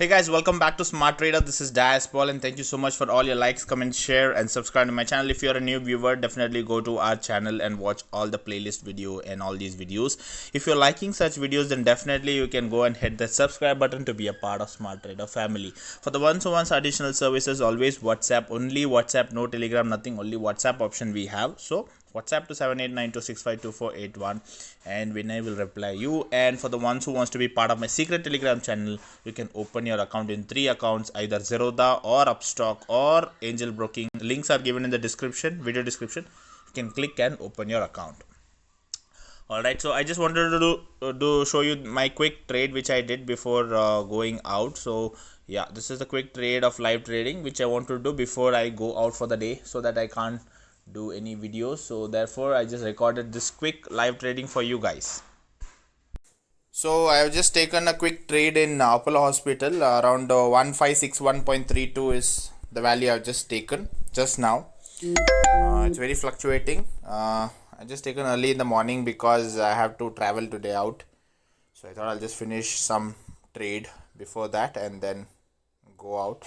Hey guys, welcome back to Smart Trader. This is Dias Paul, and thank you so much for all your likes, comments, share, and subscribe to my channel. If you're a new viewer, definitely go to our channel and watch all the playlist video and all these videos. If you're liking such videos, then definitely you can go and hit the subscribe button to be a part of Smart Trader family. For the ones who wants additional services, always WhatsApp, only WhatsApp, no Telegram, nothing, only WhatsApp option we have. So WhatsApp to 7892652481 and Vinay will reply you. And for the ones who wants to be part of my secret Telegram channel, you can open your account in 3 accounts, either Zerodha or Upstox or Angel Broking. Links are given in the description, video description. You can click and open your account. Alright, so I just wanted to show you my quick trade which I did before going out. So yeah, this is the quick trade of live trading which I want to do before I go out for the day, so that I can't do any videos. So therefore I just recorded this quick live trading for you guys. So I have just taken a quick trade in Apollo Hospital. Around 1561.32 is the value I've just taken just now. It's very fluctuating. I just taken early in the morning because I have to travel today out. So I thought I'll just finish some trade before that and then go out.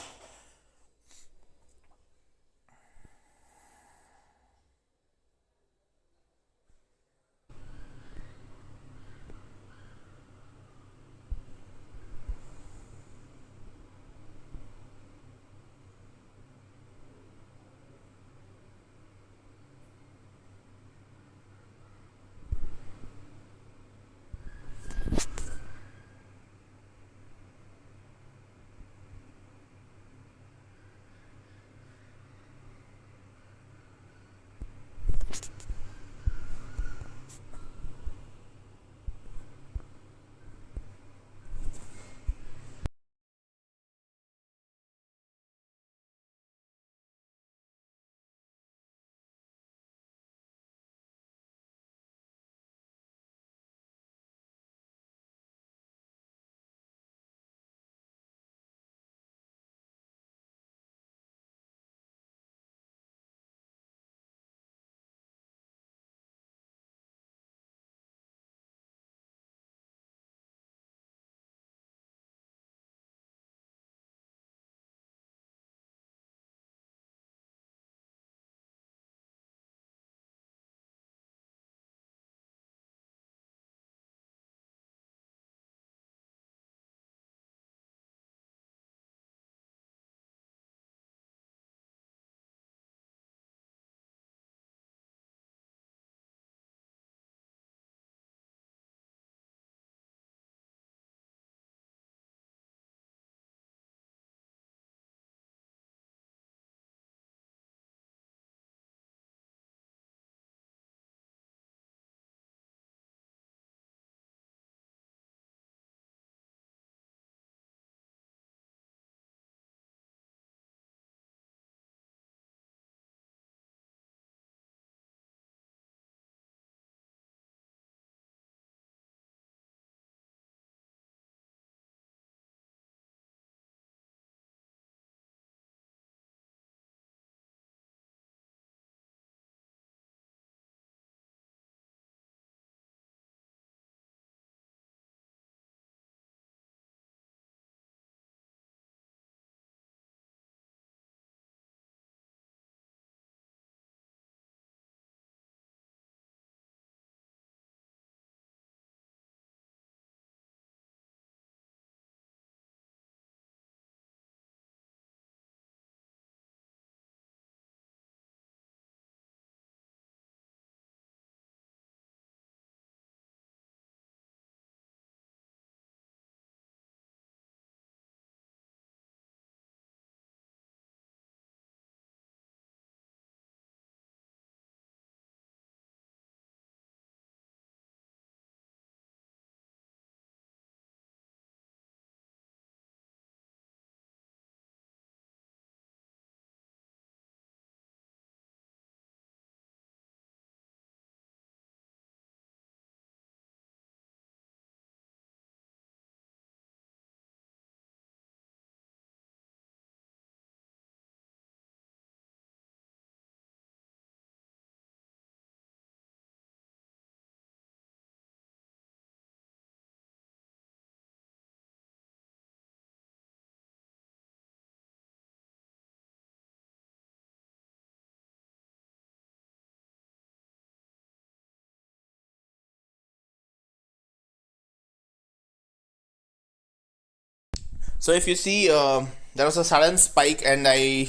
So if you see, there was a sudden spike and I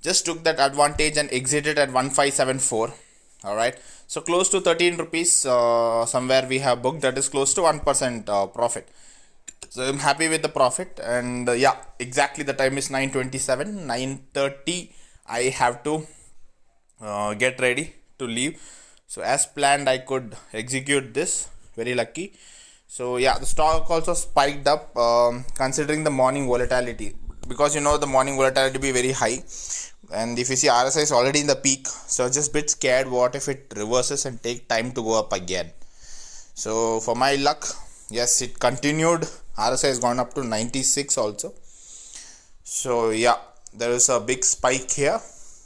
just took that advantage and exited at 1574. All right, so close to 13 rupees, somewhere we have booked, that is close to 1% profit. So I'm happy with the profit. And yeah, exactly the time is 9:27, 9:30 I have to get ready to leave. So as planned I could execute this, very lucky. So yeah, the stock also spiked up, considering the morning volatility, because you know the morning volatility be very high. And if you see, RSI is already in the peak, so just a bit scared what if it reverses and take time to go up again. So for my luck, yes, it continued. RSI has gone up to 96 also. So yeah, there is a big spike here,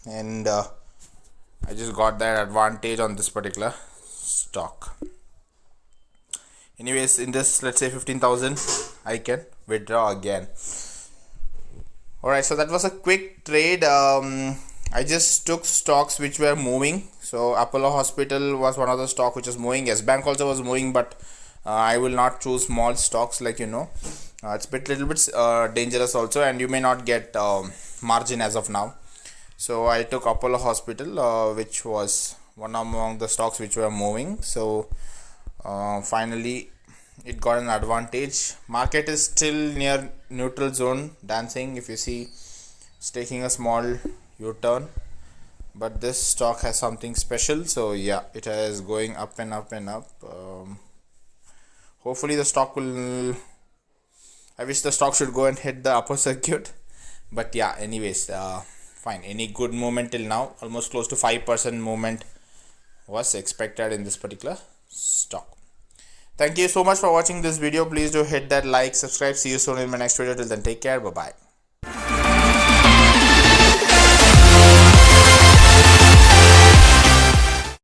and I just got that advantage on this particular stock. Anyways, in this, let's say 15,000, I can withdraw again. Alright, so that was a quick trade. I just took stocks which were moving. So Apollo Hospital was one of the stock which was moving. Yes, Bank also was moving, but I will not choose small stocks, like you know. It's little bit dangerous also, and you may not get margin as of now. So I took Apollo Hospital, which was one among the stocks which were moving. So finally it got an advantage. Market is still near neutral zone dancing. If you see, it's taking a small U-turn, but this stock has something special. So yeah, it is going up and up and up. Hopefully the stock will, I wish the stock should go and hit the upper circuit, but yeah, anyways, fine. Any good movement till now, almost close to 5% movement was expected in this particular stock. Thank you so much for watching this video. Please do hit that like, subscribe. See you soon in my next video. Till then, take care. Bye bye.